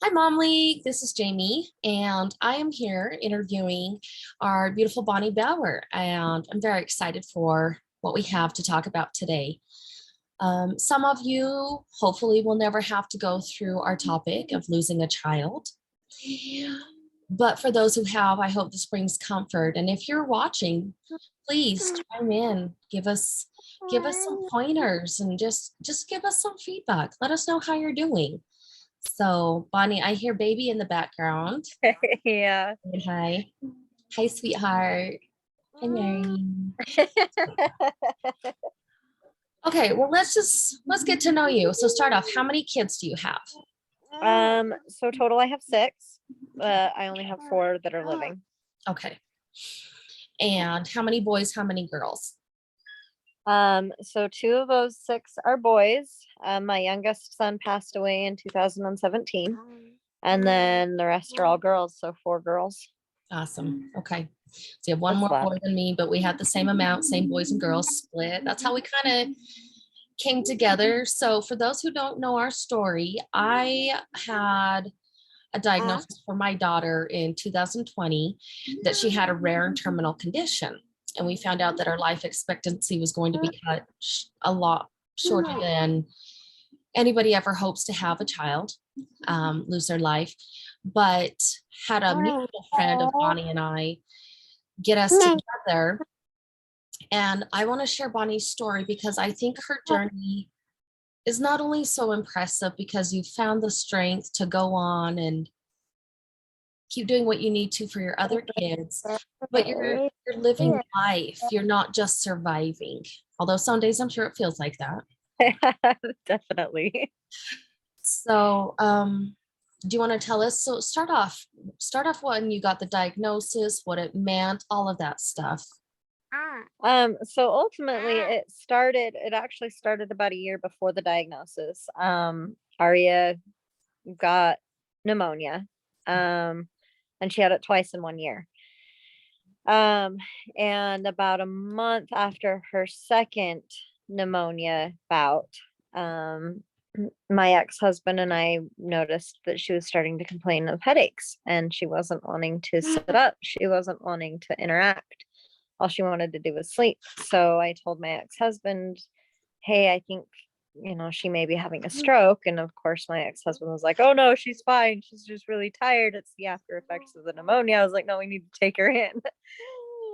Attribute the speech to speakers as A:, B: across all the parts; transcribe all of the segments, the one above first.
A: Hi, Mom League. This is Jamie, and I am here interviewing our beautiful Bonnie Bauer, and I'm very excited for what we have to talk about today. Some of you hopefully will never have to go through our topic of losing a child, but for those who have, I hope this brings comfort. And if you're watching, please chime in, give us some pointers, and just give us some feedback. Let us know how you're doing. So, Bonnie, I hear baby in the background.
B: Yeah.
A: Say hi. Hi, sweetheart. Hi, Mary. Okay, well, let's get to know you. So start off, how many kids do you have?
B: So total I have six, but I only have four that are living.
A: Okay. And how many boys, how many girls?
B: So two of those six are boys. My youngest son passed away in 2017, and then the rest are all girls, so four girls.
A: Awesome. Okay. So you have one
B: That's
A: more
B: a lot.
A: boy than me, but we had the same amount, same boys and girls split. That's how we kind of came together. So for those who don't know our story, I had a diagnosis for my daughter in 2020 that she had a rare and terminal condition. And we found out that her life expectancy was going to be cut a lot shorter than anybody ever hopes to have a child, lose their life. But had a mutual friend of Bonnie and I get us together. And I want to share Bonnie's story because I think her journey is not only so impressive because you found the strength to go on and keep doing what you need to for your other kids, but you're living life. You're not just surviving. Although some days I'm sure it feels like that.
B: Definitely.
A: So, do you want to tell us? So start off when you got the diagnosis, what it meant, all of that stuff.
B: So ultimately it actually started about a year before the diagnosis. Aria got pneumonia. And she had it twice in 1 year. And about a month after her second pneumonia bout, my ex-husband and I noticed that she was starting to complain of headaches, and she wasn't wanting to sit up. She wasn't wanting to interact. All she wanted to do was sleep. So I told my ex-husband, hey, I think, she may be having a stroke. And of course, my ex-husband was like, oh no, she's fine. She's just really tired. It's the after effects of the pneumonia. I was like, no, we need to take her in.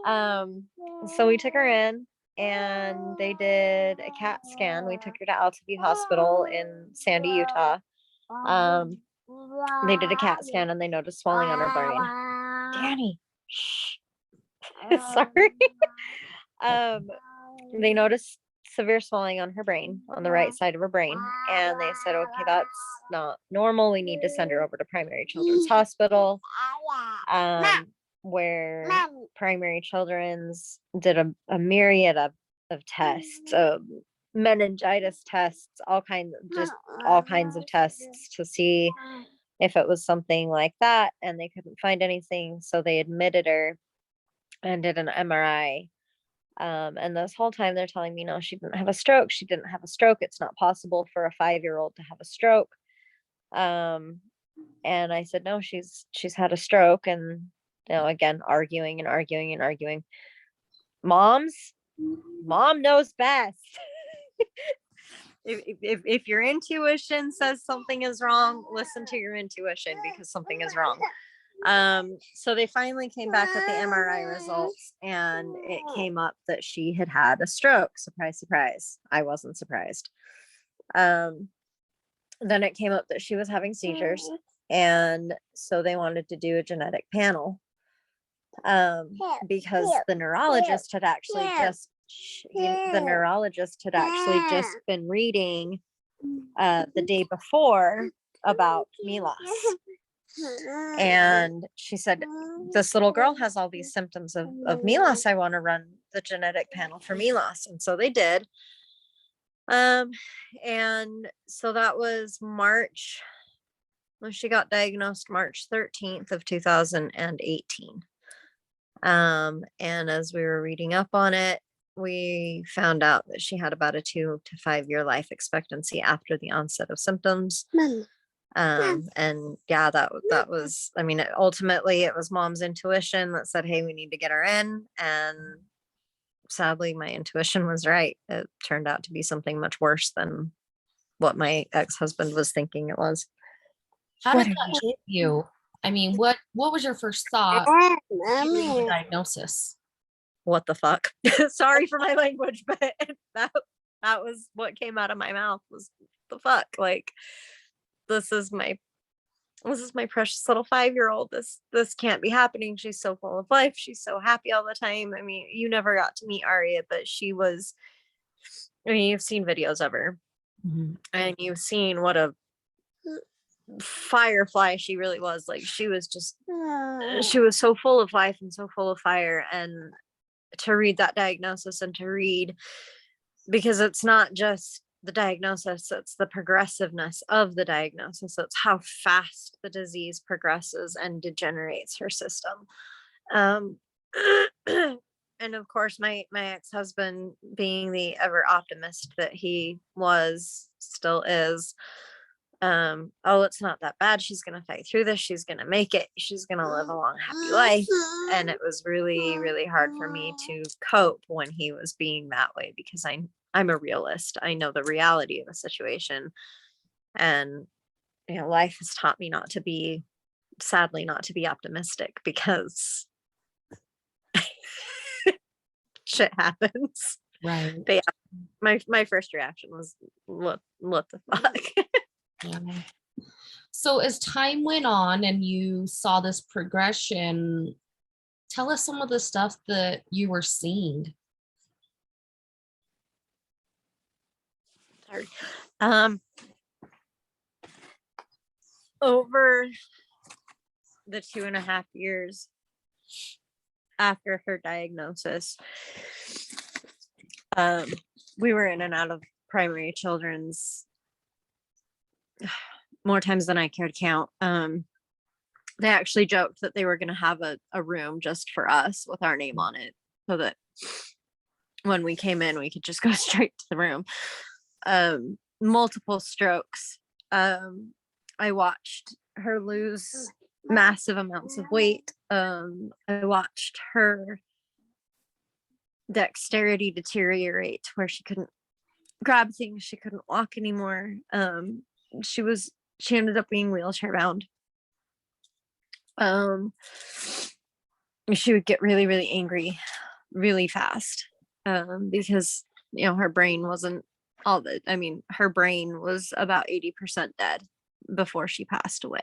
B: So we took her in and they did a CAT scan. We took her to Altaview Hospital in Sandy, Utah. They did a CAT scan and they noticed swelling on her brain. Danny, shh. Sorry. They noticed severe swelling on her brain, on the right side of her brain, and they said, okay, that's not normal. We need to send her over to Primary Children's Hospital, where Primary Children's did a myriad of tests, meningitis tests, all kinds of tests to see if it was something like that, and they couldn't find anything, so they admitted her and did an MRI. And this whole time they're telling me, no, she didn't have a stroke. She didn't have a stroke. It's not possible for a 5-year-old to have a stroke. And I said, no, she's had a stroke. And, again, arguing and arguing and arguing. Mom knows best. If your intuition says something is wrong, listen to your intuition because something is wrong. So they finally came back with the MRI results and it came up that she had had a stroke. Surprise, surprise. I wasn't surprised. Then it came up that she was having seizures. And so they wanted to do a genetic panel. Because the neurologist had actually just been reading the day before about me loss. And she said, this little girl has all these symptoms of MELAS. I want to run the genetic panel for MELAS. And so they did. And so that was March, when she got diagnosed, March 13th of 2018. And as we were reading up on it, we found out that she had about a 2 to 5 year life expectancy after the onset of symptoms. And yeah, that was, I mean, ultimately it was mom's intuition that said, hey, we need to get her in. And sadly, my intuition was right. It turned out to be something much worse than what my ex-husband was thinking it was.
A: How
B: What
A: did
B: are
A: that
B: you
A: hit you? I mean, what was your first thought hearing the diagnosis?
B: what the fuck? Sorry for my language, but that that was what came out of my mouth was the fuck. Like this is my this is my precious little 5-year-old. This can't be happening. She's so full of life. She's so happy all the time. I mean, you never got to meet Aria, but she was, I mean, you've seen videos of her
A: Mhm.
B: and you've seen what a firefly she really was. Like she was so full of life and so full of fire. And to read that diagnosis and to read, because it's not just the diagnosis, it's the progressiveness of the diagnosis. It's how fast the disease progresses and degenerates her system. Um, and of course, my ex-husband, being the ever optimist that he was, still is, oh, it's not that bad. She's gonna fight through this. She's gonna make it. She's gonna live a long, happy life. And it was really, really hard for me to cope when he was being that way because I'm a realist. I know the reality of the situation. And you know, life has taught me not to be, sadly, not to be optimistic because shit happens.
A: Right.
B: But yeah, my first reaction was what the fuck?
A: Yeah. So as time went on and you saw this progression, tell us some of the stuff that you were seeing.
B: Sorry. Over the 2.5 years after her diagnosis, we were in and out of primary children's more times than I care to count. They actually joked that they were going to have a room just for us with our name on it so that when we came in, we could just go straight to the room. Multiple strokes. I watched her lose massive amounts of weight. I watched her dexterity deteriorate where she couldn't grab things, she couldn't walk anymore. She ended up being wheelchair bound. She would get really, really angry really fast because you know her brain wasn't all that. I mean, her brain was about 80% dead before she passed away.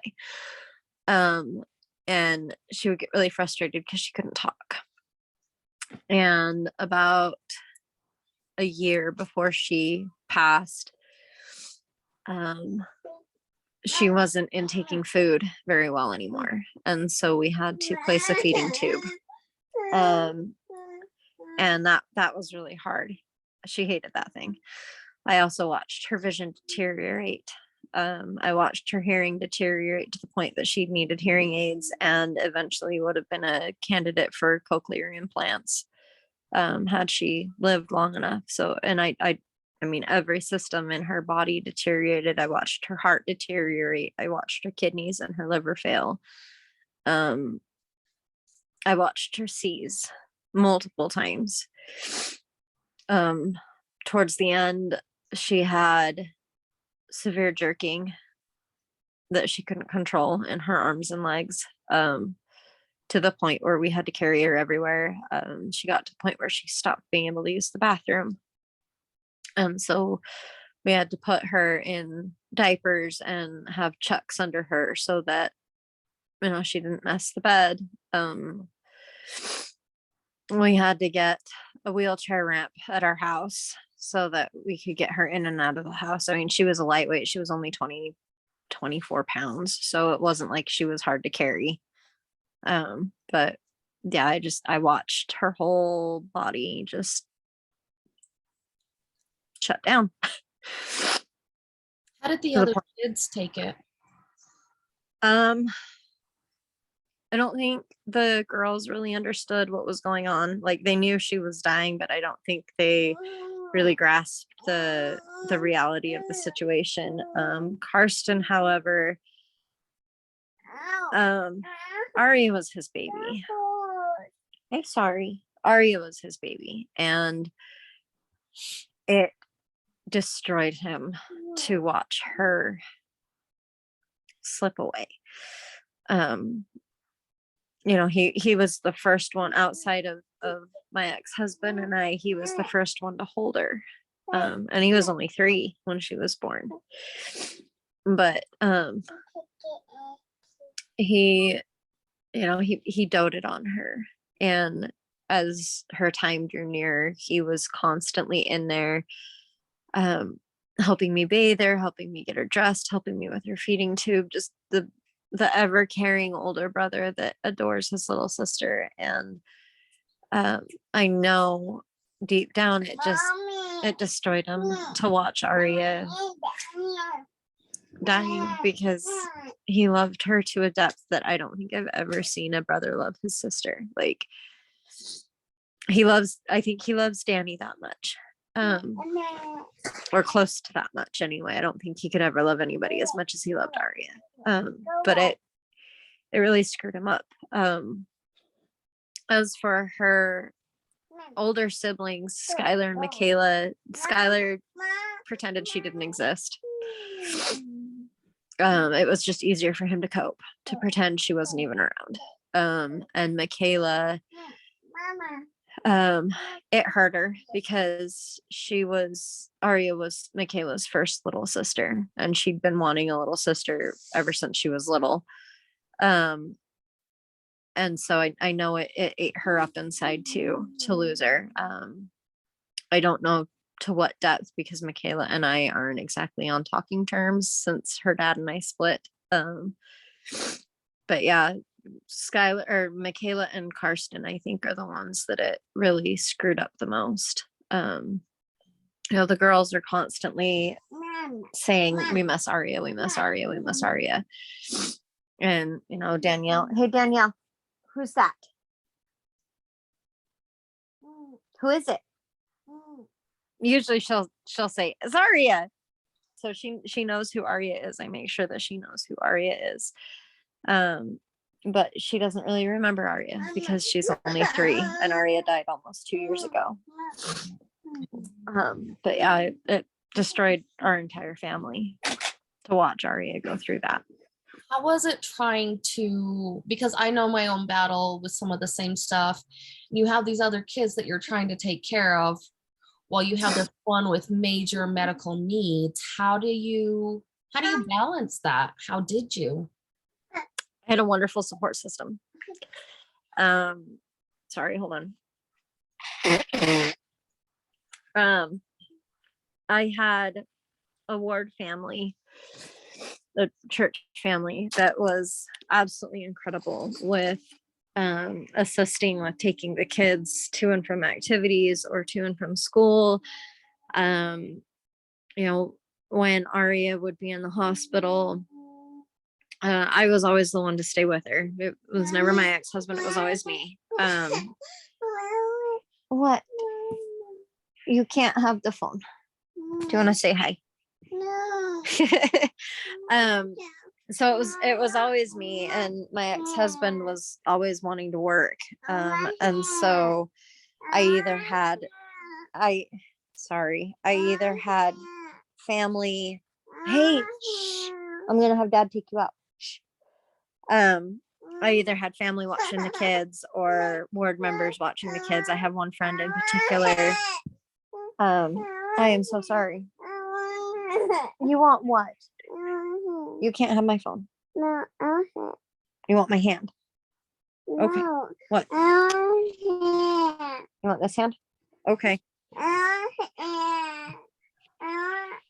B: And she would get really frustrated because she couldn't talk. And about a year before she passed, she wasn't intaking food very well anymore. And so we had to place a feeding tube. And that was really hard. She hated that thing. I also watched her vision deteriorate. I watched her hearing deteriorate to the point that she needed hearing aids and eventually would have been a candidate for cochlear implants had she lived long enough. So, and I mean, every system in her body deteriorated. I watched her heart deteriorate. I watched her kidneys and her liver fail. I watched her seize multiple times. Towards the end, she had severe jerking that she couldn't control in her arms and legs, to the point where we had to carry her everywhere. She got to the point where she stopped being able to use the bathroom. And so we had to put her in diapers and have chucks under her so that, you know, she didn't mess the bed. We had to get a wheelchair ramp at our house so that we could get her in and out of the house. I mean, she was a lightweight. She was only 24 pounds. So it wasn't like she was hard to carry. But yeah, I watched her whole body just shut down.
A: How did the
B: To the
A: other
B: point.
A: kids take it?
B: I don't think the girls really understood what was going on. Like they knew she was dying, but I don't think they really grasped the reality of the situation. Karsten, however, Aria was his baby. I'm sorry. Aria was his baby, and it destroyed him to watch her slip away. He was the first one outside of my ex-husband and I. He was the first one to hold her, and he was only 3 when she was born. But he doted on her, and as her time drew near, he was constantly in there, helping me bathe her, helping me get her dressed, helping me with her feeding tube, just the ever caring older brother that adores his little sister. And I know deep down it destroyed him to watch Aria dying, because he loved her to a depth that I don't think I've ever seen a brother love his sister. Like, I think he loves Danny that much, or close to that much anyway. I don't think he could ever love anybody as much as he loved Aria. But it really screwed him up. As for her older siblings, Skylar and Michaela, Skylar pretended she didn't exist. It was just easier for him to cope, to pretend she wasn't even around. And Michaela, it hurt her because Aria was Michaela's first little sister, and she'd been wanting a little sister ever since she was little. And so I know it ate her up inside too, to lose her. I don't know to what depth, because Michaela and I aren't exactly on talking terms since her dad and I split. But yeah, Michaela and Karsten, I think, are the ones that it really screwed up the most. The girls are constantly saying, "We miss Aria, we miss Aria, we miss Aria." And Danielle, hey Danielle, who's that? Who is it? Usually she'll say, "It's Aria." So she knows who Aria is. I make sure that she knows who Aria is. But she doesn't really remember Aria because she's only 3, and Aria died almost 2 years ago. But yeah, it destroyed our entire family to watch Aria go through that.
A: How was it trying to, because I know my own battle with some of the same stuff. You have these other kids that you're trying to take care of while you have this one with major medical needs. How do you balance that? How did you?
B: I had a wonderful support system. Sorry, hold on. I had a ward family, a church family that was absolutely incredible with assisting with taking the kids to and from activities or to and from school. When Aria would be in the hospital, I was always the one to stay with her. It was never my ex-husband, it was always me. What? You can't have the phone. Do you want to say hi? No. So it was always me, and my ex-husband was always wanting to work. And so I either had family. Hey, shh, I'm gonna have Dad take you out. Shh. I either had family watching the kids or ward members watching the kids. I have one friend in particular. I am so sorry. You want what? You can't have my phone. No. You want my hand? No. Okay. What? You want this hand? Okay.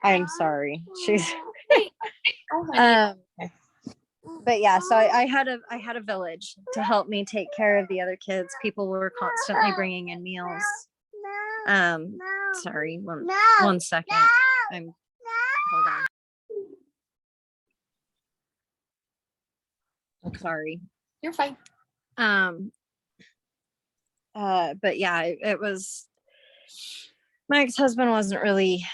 B: I'm sorry. She's but yeah, so I had a village to help me take care of the other kids. People were constantly bringing in meals. Sorry, one second. Hold on.
A: Okay.
B: Sorry.
A: You're fine.
B: But yeah, it was My ex-husband wasn't really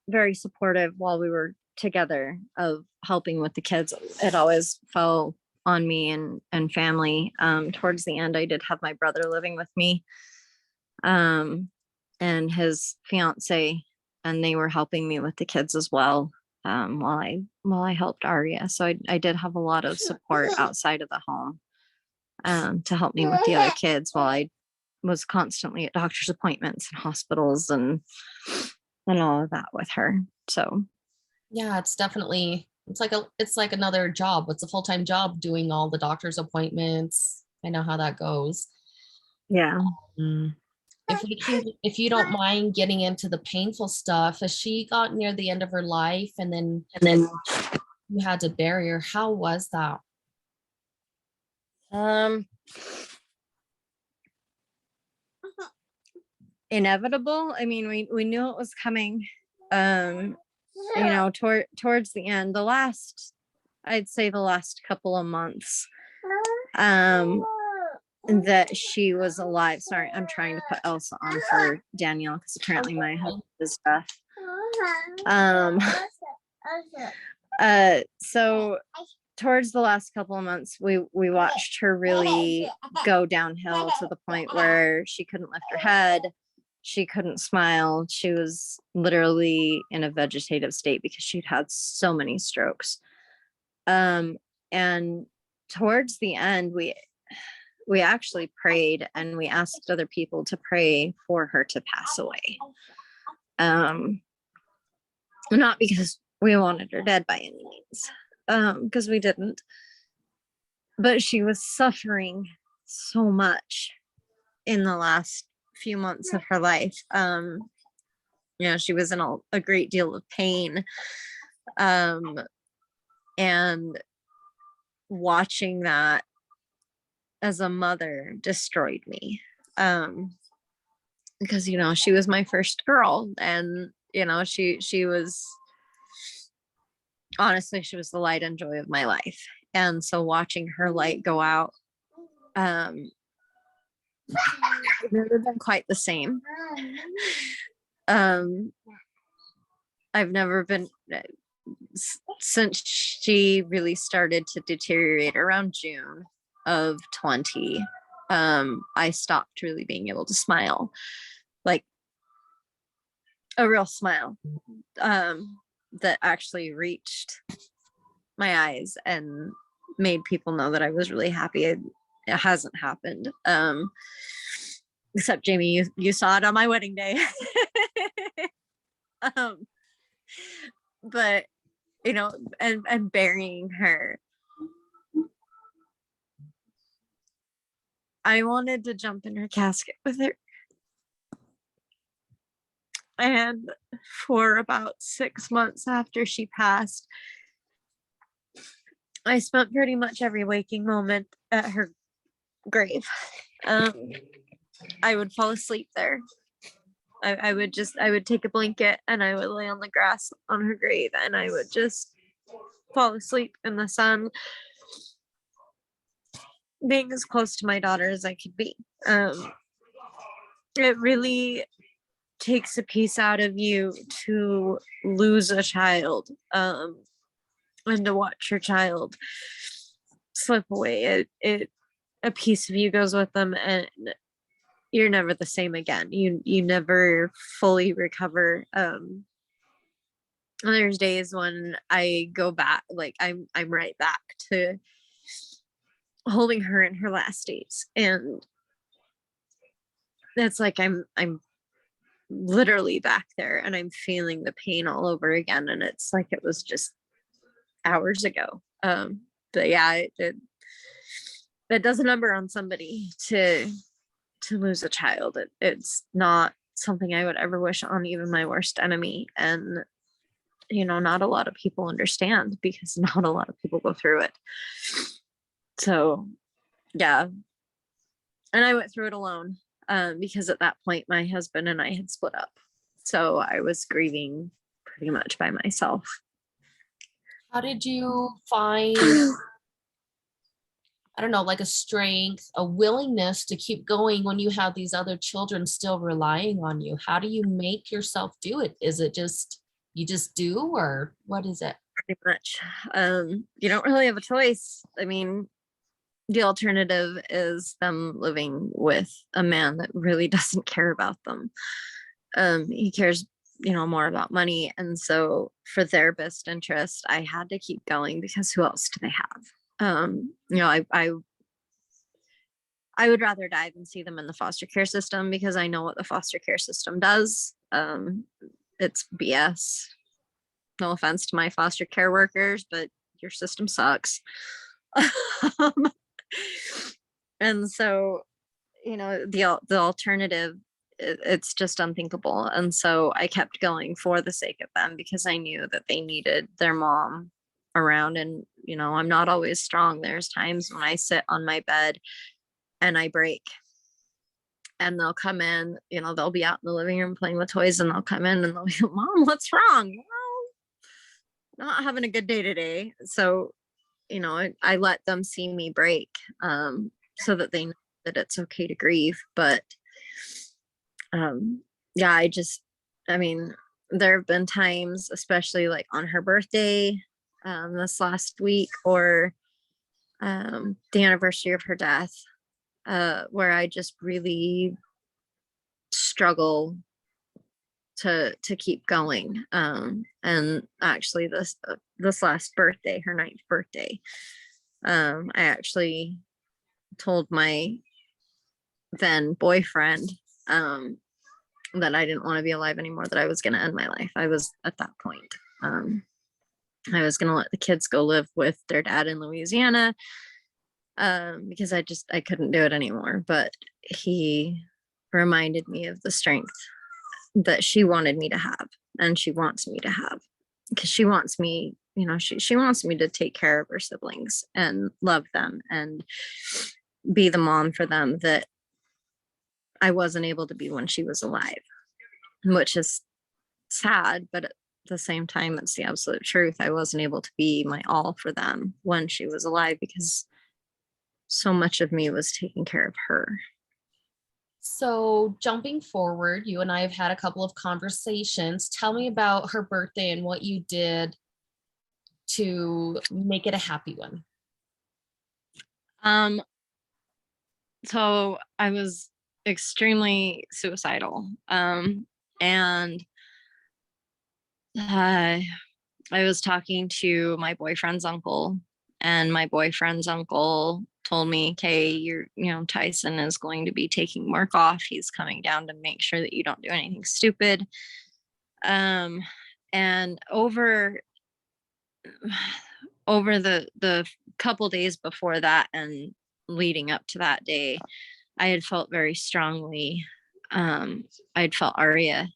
B: very supportive while we were together of helping with the kids. It always fell on me and family. Towards the end, I did have my brother living with me, and his fiance, and they were helping me with the kids as well, while I helped Aria. So I did have a lot of support outside of the home, to help me with the other kids while I was constantly at doctor's appointments and hospitals and all of that with her. So
A: Yeah, it's definitely, it's like another job. It's a full-time job doing all the doctor's appointments. I know how that goes.
B: yeah.
A: Mm. If you don't mind getting into the painful stuff, as she got near the end of her life and then
B: And then
A: you had to bury her, how was that?
B: um inevitable. I mean, we knew it was coming. Towards the end, I'd say the last couple of months, that she was alive. Sorry, I'm trying to put Elsa on for Danielle because apparently my husband is deaf. So towards the last couple of months, we watched her really go downhill to the point where she couldn't lift her head, she couldn't smile. She was literally in a vegetative state because she'd had so many strokes. And towards the end, we actually prayed and we asked other people to pray for her to pass away. Not because we wanted her dead by any means, because we didn't, but she was suffering so much in the last few months of her life. She was in a great deal of pain, and watching that as a mother destroyed me, because she was my first girl, and she was, honestly, she was the light and joy of my life. And so watching her light go out, it's never been quite the same. I've never been, since she really started to deteriorate around June of 20, I stopped really being able to smile, like a real smile, that actually reached my eyes and made people know that I was really happy. It hasn't happened, except Jamie, you saw it on my wedding day. But and burying her, I wanted to jump in her casket with her. And for about 6 months after she passed, I spent pretty much every waking moment at her grave. I would fall asleep there. I would take a blanket and I would lay on the grass on her grave and I would just fall asleep in the sun, being as close to my daughter as I could be. It really takes a piece out of you to lose a child, and to watch your child slip away. A piece of you goes with them, and you're never the same again. You never fully recover. There's days when I go back, like I'm right back to holding her in her last days, and it's like I'm literally back there and I'm feeling the pain all over again, and it's like it was just hours ago. But yeah, it does a number on somebody to lose a child. It's not something I would ever wish on even my worst enemy, and not a lot of people understand because not a lot of people go through it. So yeah, and I went through it alone, because at that point my husband and I had split up, so I was grieving pretty much by myself.
A: How did you find I don't know, like a strength, a willingness to keep going when you have these other children still relying on you? How do you make yourself do it? Is it just, you just do, or what is it?
B: Pretty much. You don't really have a choice. I mean, the alternative is them living with a man that really doesn't care about them. He cares, more about money. And so for their best interest, I had to keep going because who else do they have? I would rather die than see them in the foster care system because I know what the foster care system does. It's BS. No offense to my foster care workers, but your system sucks. Um, and so, the alternative, it's just unthinkable. And so I kept going for the sake of them because I knew that they needed their mom around. And, I'm not always strong. There's times when I sit on my bed and I break, and they'll come in, they'll be out in the living room playing with toys, and they'll come in and they'll be, Mom, what's wrong? Well, not having a good day today. So, I let them see me break, so that they know that it's okay to grieve. But yeah, I mean, there have been times, especially like on her birthday, this last week, or the anniversary of her death, where I just really struggle to keep going. And actually this last birthday, her 9th birthday, I actually told my then boyfriend that I didn't want to be alive anymore, that I was going to end my life. I was at that point. I was going to let the kids go live with their dad in Louisiana, because I couldn't do it anymore. But he reminded me of the strength that she wanted me to have, and she wants me to have, because she wants me, she wants me to take care of her siblings and love them and be the mom for them that I wasn't able to be when she was alive, which is sad, but at the same time, it's the absolute truth. I wasn't able to be my all for them when she was alive because so much of me was taking care of her.
A: So jumping forward, you and I have had a couple of conversations. Tell me about her birthday and what you did to make it a happy one.
B: So I was extremely suicidal. And I was talking to my boyfriend's uncle, and my boyfriend's uncle told me, okay, Tyson is going to be taking work off. He's coming down to make sure that you don't do anything stupid. And over the couple days before that and leading up to that day, I had felt very strongly, I'd felt Aria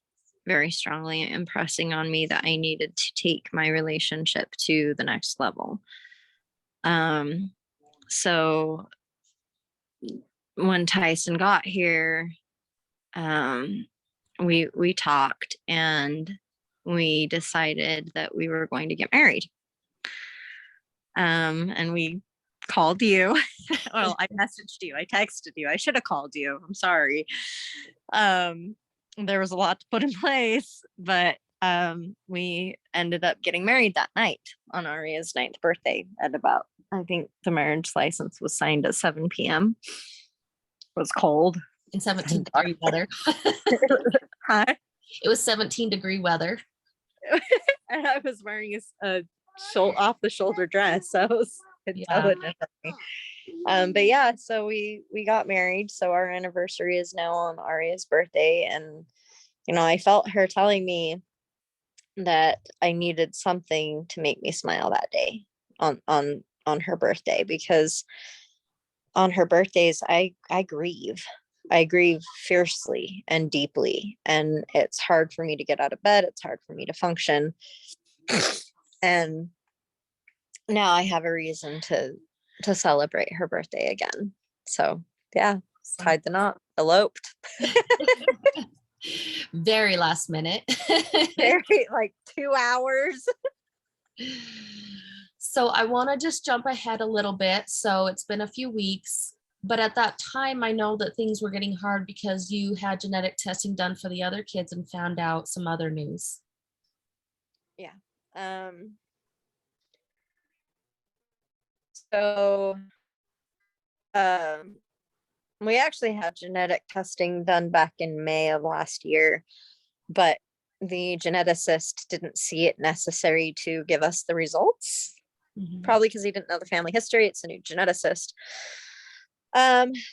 B: very strongly impressing on me that I needed to take my relationship to the next level. So when Tyson got here, we talked, and we decided that we were going to get married. And we called you. Well, I messaged you, I texted you, I should have called you, I'm sorry. There was a lot to put in place, but we ended up getting married that night on Aria's 9th birthday at about, I think the marriage license was signed at 7 p.m. It was cold.
A: In 17-degree weather.
B: Huh?
A: It was 17-degree weather.
B: And I was wearing a off the shoulder dress, so I was intelligent. But yeah, so we got married. So our anniversary is now on Aria's birthday, and I felt her telling me that I needed something to make me smile that day on her birthday, because on her birthdays I grieve. I grieve fiercely and deeply, and it's hard for me to get out of bed. It's hard for me to function. And now I have a reason to celebrate her birthday again. So yeah, tied the knot, eloped.
A: Very last minute.
B: Very, like 2 hours.
A: So I want to just jump ahead a little bit. So it's been a few weeks, but at that time, I know that things were getting hard because you had genetic testing done for the other kids and found out some other news.
B: Yeah. Um, so um, we actually had genetic testing done back in May of last year, but the geneticist didn't see it necessary to give us the results,
A: Mhm.
B: probably because he didn't know the family history. It's a new geneticist.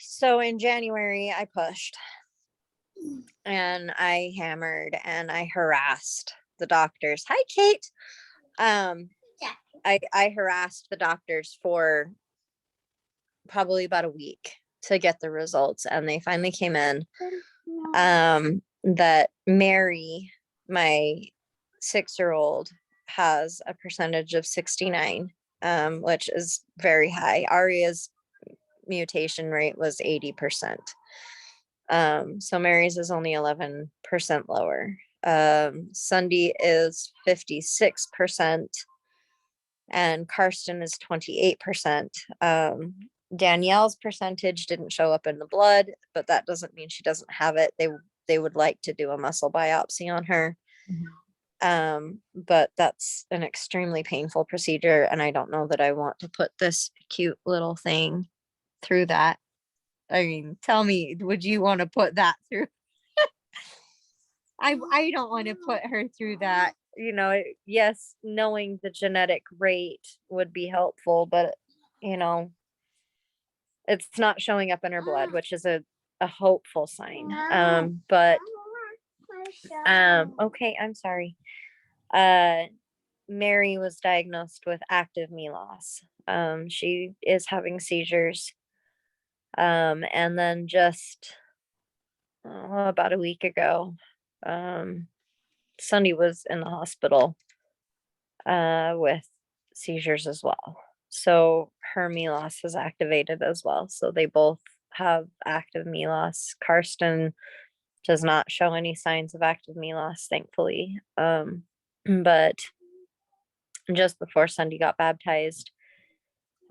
B: So in January, I pushed and I hammered and I harassed the doctors. Hi, Kate. Um, I harassed the doctors for probably about a week to get the results, and they finally came in. That Mary, my 6-year-old, has a percentage of 69, which is very high. Aria's mutation rate was 80%. So Mary's is only 11% lower. Sunday is 56%, and Karsten is 28%. Danielle's percentage didn't show up in the blood, but that doesn't mean she doesn't have it. They would like to do a muscle biopsy on her. But that's an extremely painful procedure, and I don't know that I want to put this cute little thing through that. I mean, tell me, would you want to put that through? I don't want to put her through that. You know, yes, knowing the genetic rate would be helpful, but you know, it's not showing up in her blood, which is a hopeful sign. But okay, I'm sorry. Mary was diagnosed with active me loss. She is having seizures. And then just about a week ago, Sunday was in the hospital with seizures as well. So her me loss is activated as well. So they both have active me loss. Karsten does not show any signs of active me loss, thankfully. But just before Sunday got baptized,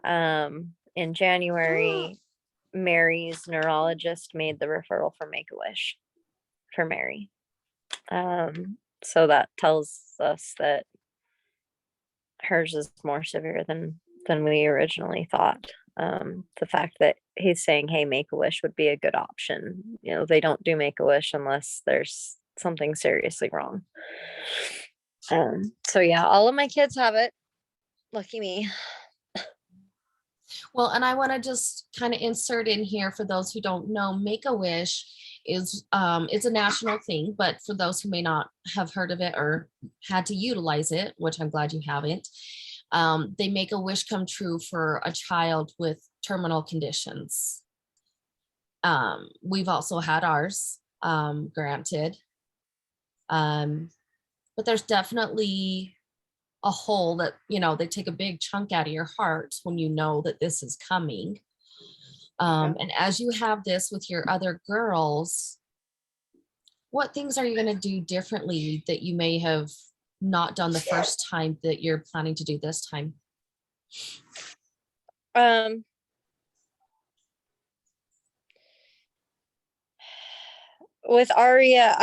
B: in January, Mary's neurologist made the referral for Make-A-Wish for Mary. So that tells us that hers is more severe than we originally thought. The fact that he's saying, hey, Make-A-Wish would be a good option. You know, they don't do Make-A-Wish unless there's something seriously wrong. So yeah, all of my kids have it. Lucky me.
A: Well, and I want to just kind of insert in here for those who don't know, Make-A-Wish is it's a national thing, but for those who may not have heard of it or had to utilize it, which I'm glad you haven't, they make a wish come true for a child with terminal conditions. We've also had ours granted, but there's definitely a hole that, you know, they take a big chunk out of your heart when you know that this is coming. And as you have this with your other girls, what things are you going to do differently that you may have not done the first time that you're planning to do this time?
B: With Aria,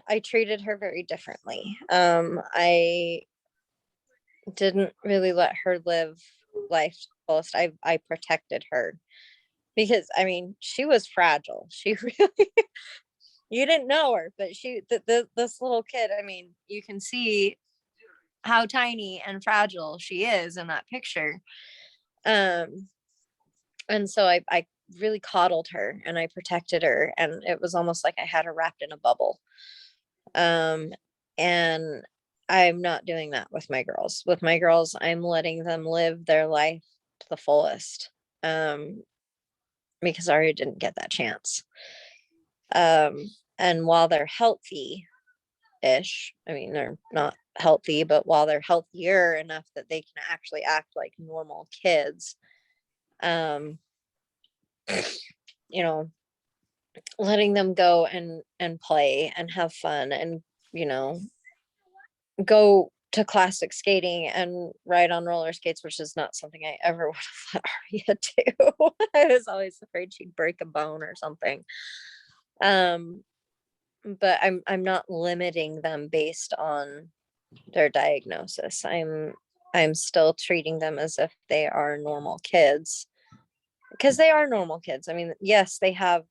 B: I treated her very differently. I didn't really let her live life fullest. I protected her because I mean she was fragile. She really you didn't know her, but this little kid, I mean, you can see how tiny and fragile she is in that picture. And so I really coddled her and I protected her, and it was almost like I had her wrapped in a bubble. And I'm not doing that with my girls. With my girls, I'm letting them live their life to the fullest. Because Aria didn't get that chance. And while they're healthy ish, I mean, they're not healthy, but while they're healthier enough that they can actually act like normal kids, you know, letting them go and play and have fun and, you know, go to classic skating and ride on roller skates, which is not something I ever would have let Arya do. I was always afraid she'd break a bone or something. Um, but I'm not limiting them based on their diagnosis. I'm still treating them as if they are normal kids, because they are normal kids. I mean, yes, they have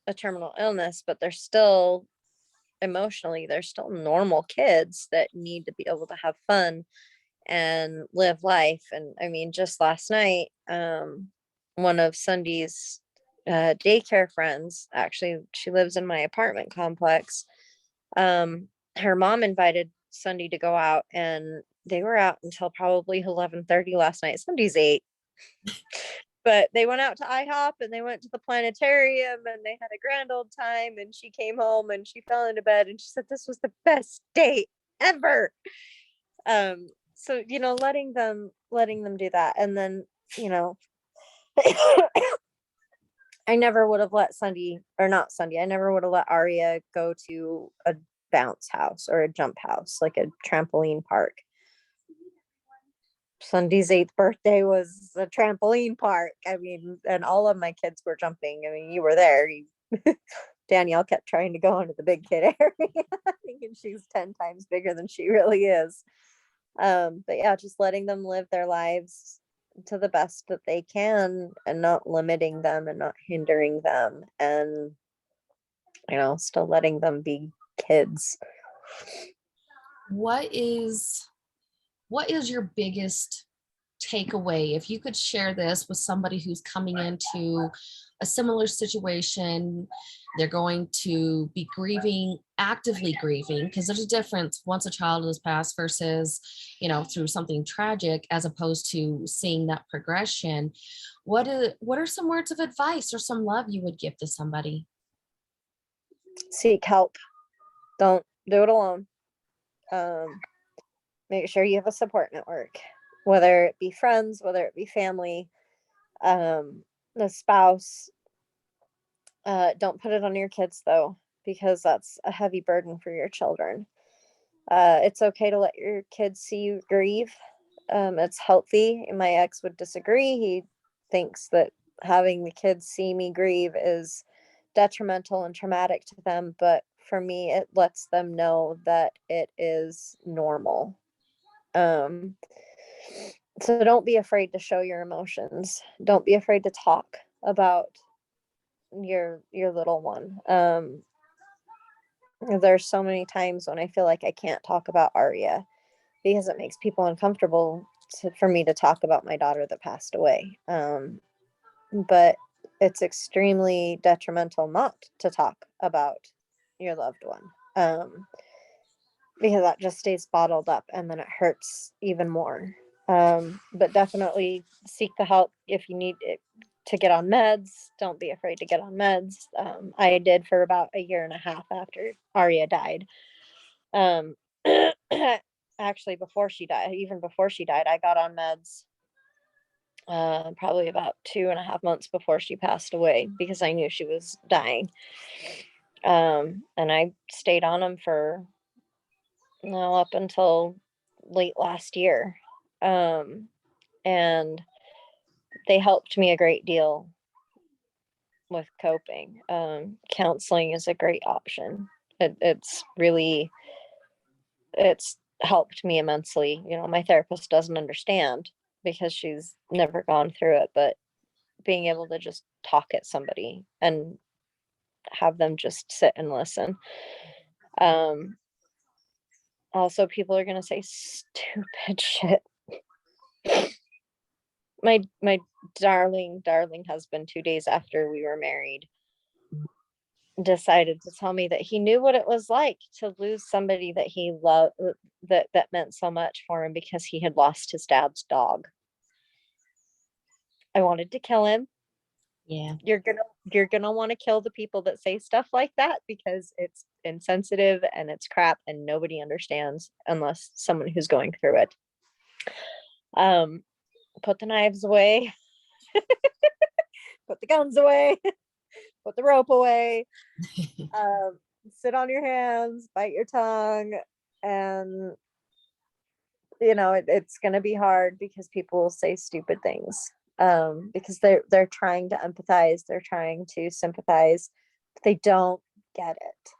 B: a terminal illness, but they're still emotionally, they're still normal kids that need to be able to have fun and live life. And I mean, just last night, one of Sunday's daycare friends, actually, she lives in my apartment complex. Her mom invited Sunday to go out, and they were out until probably 11:30 last night. Sunday's 8. But they went out to IHOP and they went to the planetarium and they had a grand old time, and she came home and she fell into bed and she said this was the best day ever. So letting them do that. And then, you know, I never would have let Sunday, or not Sunday, I never would have let Arya go to a bounce house or a jump house, like a trampoline park. Sunday's 8th birthday was a trampoline park. I mean, and all of my kids were jumping. I mean, you were there. Danielle kept trying to go into the big kid area, thinking she's 10 times bigger than she really is. But yeah, just letting them live their lives to the best that they can, and not limiting them and not hindering them, and still letting them be kids.
A: What is your biggest takeaway, if you could share this with somebody who's coming into a similar situation? They're going to be actively grieving, because there's a difference once a child is passed versus, through something tragic, as opposed to seeing that progression. What are some words of advice or some love you would give to somebody?
B: Seek help. Don't do it alone. Make sure you have a support network, whether it be friends, whether it be family, the spouse. Don't put it on your kids, though, because that's a heavy burden for your children. It's okay to let your kids see you grieve. It's healthy. My ex would disagree. He thinks that having the kids see me grieve is detrimental and traumatic to them. But for me, it lets them know that it is normal. So don't be afraid to show your emotions. Don't be afraid to talk about your little one. There's so many times when I feel like I can't talk about Arya because it makes people uncomfortable for me to talk about my daughter that passed away. But it's extremely detrimental not to talk about your loved one, because that just stays bottled up and then it hurts even more. But definitely seek the help if you need it to get on meds. Don't be afraid to get on meds. I did for about a year and a half after Arya died. Actually, even before she died, I got on meds probably about 2.5 months before she passed away, because I knew she was dying. And I stayed on them for up until late last year. And they helped me a great deal with coping. Counseling is a great option. It's helped me immensely. My therapist doesn't understand because she's never gone through it, but being able to just talk at somebody and have them just sit and listen. Also, people are going to say stupid shit. My darling husband, 2 days after we were married, decided to tell me that he knew what it was like to lose somebody that he loved, that meant so much for him, because he had lost his dad's dog. I wanted to kill him.
A: Yeah.
B: You're gonna want to kill the people that say stuff like that, because it's insensitive and it's crap and nobody understands unless someone who's going through it. Put the knives away. Put the guns away. Put the rope away. Sit on your hands, bite your tongue, and it's going to be hard because people will say stupid things, because they're trying to empathize, they're trying to sympathize, but they don't get it.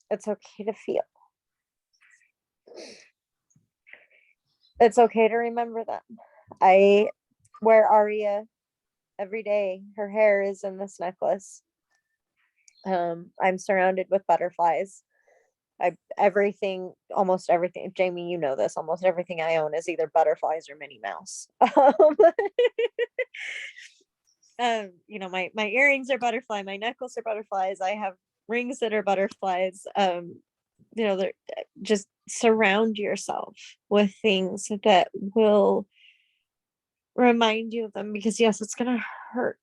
B: It's okay to feel. It's okay to remember them. I wear Aria every day. Her hair is in this necklace. I'm surrounded with butterflies. Almost everything, Jamie, you know this, almost everything I own is either butterflies or Minnie Mouse. My earrings are butterfly, my necklace are butterflies. I have rings that are butterflies. They're just surround yourself with things that will remind you of them, because yes, it's gonna hurt,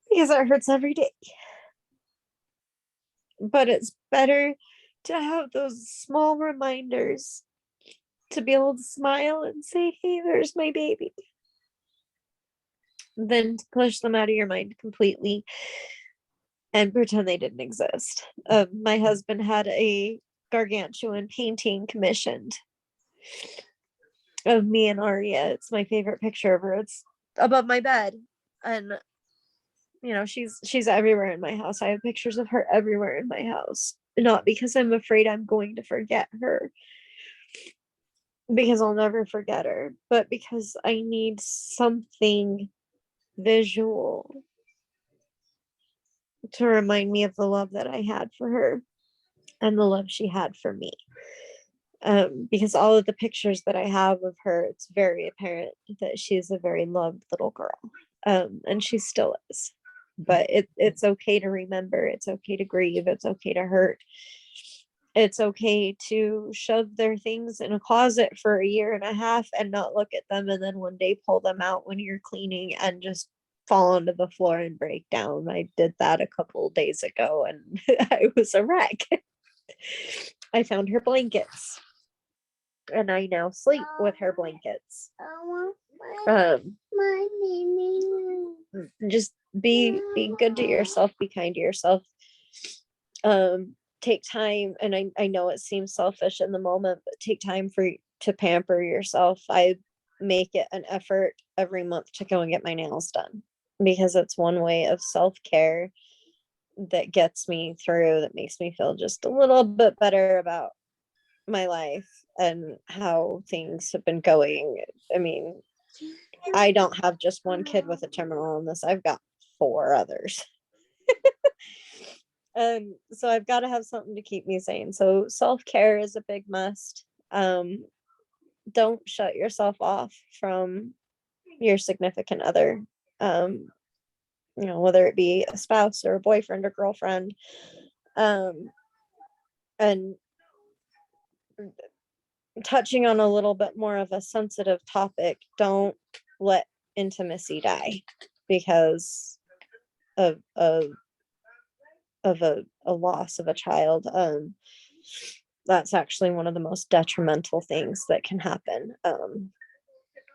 B: because it hurts every day, but it's better to have those small reminders, to be able to smile and say, hey, there's my baby, than to push them out of your mind completely and pretend they didn't exist. My husband had a gargantuan painting commissioned of me and Aria. It's my favorite picture of her. It's above my bed, and she's everywhere in my house. I have pictures of her everywhere in my house, not because I'm afraid I'm going to forget her, because I'll never forget her, but because I need something visual to remind me of the love that I had for her and the love she had for me. Because all of the pictures that I have of her, it's very apparent that she's a very loved little girl. And she still is. But it's okay to remember, it's okay to grieve, it's okay to hurt. It's okay to shove their things in a closet for a year and a half and not look at them, and then one day pull them out when you're cleaning and just fall onto the floor and break down. I did that a couple days ago and I was a wreck. I found her blankets and I now sleep with her blankets. Just be good to yourself, be kind to yourself. Take time, and I know it seems selfish in the moment, but take time to pamper yourself. I make it an effort every month to go and get my nails done, because it's one way of self-care that gets me through, that makes me feel just a little bit better about my life and how things have been going. I mean, I don't have just one kid with a terminal illness, I've got 4 others. So I've got to have something to keep me sane. So self-care is a big must. Don't shut yourself off from your significant other, whether it be a spouse or a boyfriend or girlfriend. And touching on a little bit more of a sensitive topic, don't let intimacy die because of a loss of a child. That's actually one of the most detrimental things that can happen.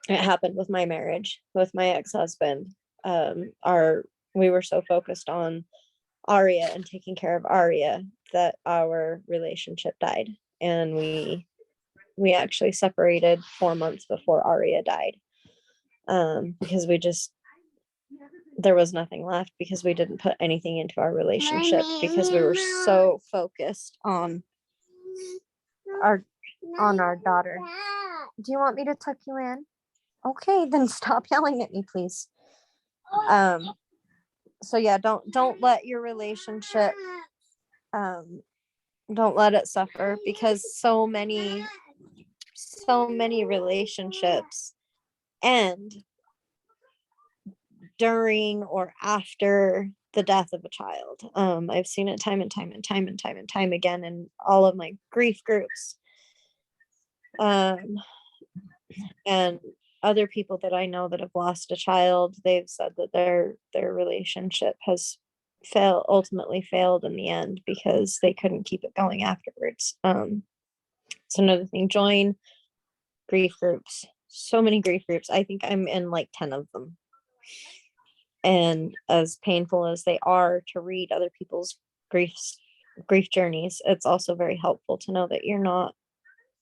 B: It happened with my marriage with my ex-husband. We were so focused on Aria and taking care of Aria that our relationship died, and we actually separated 4 months before Aria died, because there was nothing left, because we didn't put anything into our relationship, because we were so focused on our daughter. Do you want me to tuck you in? Okay, then stop yelling at me, please. So yeah, don't let your relationship, don't let it suffer, because so many relationships end during or after the death of a child. I've seen it time and time again in all of my grief groups. And other people that I know that have lost a child, they've said that their relationship has ultimately failed in the end because they couldn't keep it going afterwards. It's another thing. Join grief groups. So many grief groups. I think I'm in like 10 of them. And as painful as they are to read other people's grief grief journeys, it's also very helpful to know that you're not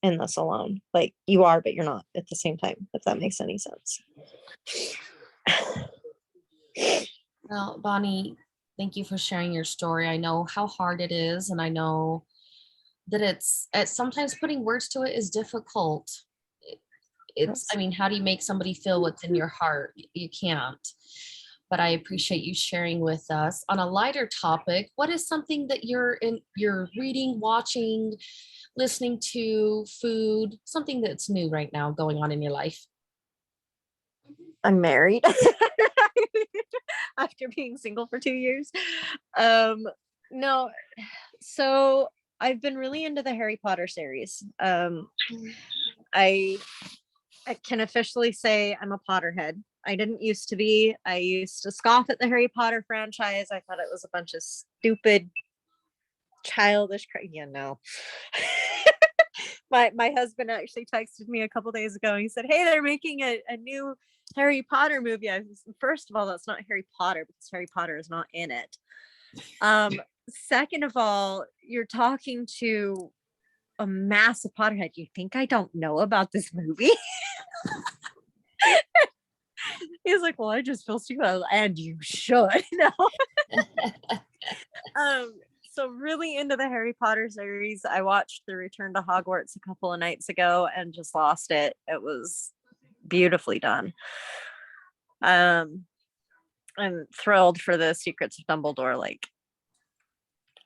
B: in this alone. Like you are, but you're not at the same time, if that makes any sense.
A: Well, Bonnie, thank you for sharing your story. I know how hard it is, and I know that it's sometimes putting words to it is difficult. It's, I mean, how do you make somebody feel what's in your heart? You can't. But I appreciate you sharing with us. On a lighter topic, what is something that you're reading, watching, listening to, food, something that's new right now going on in your life?
B: I'm married after being single for 2 years. No, so I've been really into the Harry Potter series. I I can officially say I'm a Potterhead. I didn't used to be. I used to scoff at the Harry Potter franchise. I thought it was a bunch of stupid, childish. No. My husband actually texted me a couple days ago. He said, "Hey, they're making a new Harry Potter movie." First of all, that's not Harry Potter because Harry Potter is not in it. Second of all, you're talking to a massive Potterhead. You think I don't know about this movie? He's like, "Well, I just feel stupid," and you should. No. So really into the Harry Potter series. I watched The Return to Hogwarts a couple of nights ago and just lost it. It was beautifully done. I'm thrilled for the Secrets of Dumbledore. Like,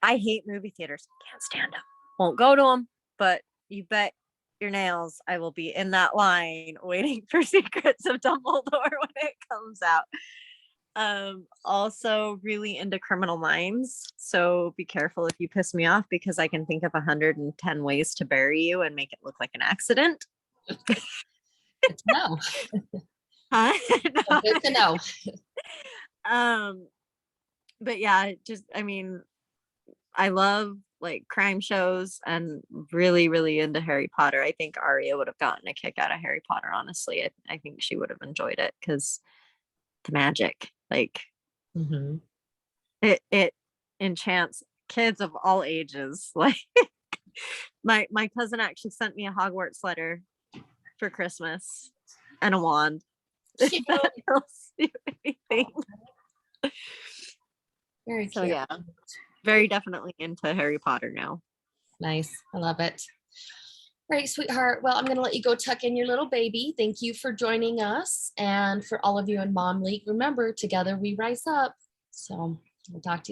B: I hate movie theaters. Can't stand them. Won't go to them. But you bet your nails I will be in that line waiting for Secrets of Dumbledore when it comes out. Also really into Criminal Minds, so be careful if you piss me off because I can think of 110 ways to bury you and make it look like an accident.
A: No.
B: Huh?
A: No. Good to know.
B: But yeah, just I mean, I love like crime shows and really, really into Harry Potter. I think Aria would have gotten a kick out of Harry Potter, honestly. I think she would have enjoyed it because the magic, like
A: Mm-hmm.
B: it enchants kids of all ages. Like my cousin actually sent me a Hogwarts letter for Christmas and a wand. If
A: Cute.
B: that tells you anything.
A: Very
B: So
A: cute.
B: yeah, very definitely into Harry Potter now.
A: Nice. I love it. Right, sweetheart. Well, I'm going to let you go tuck in your little baby. Thank you for joining us. And for all of you in Mom League, remember, together we rise up. So we'll talk to you.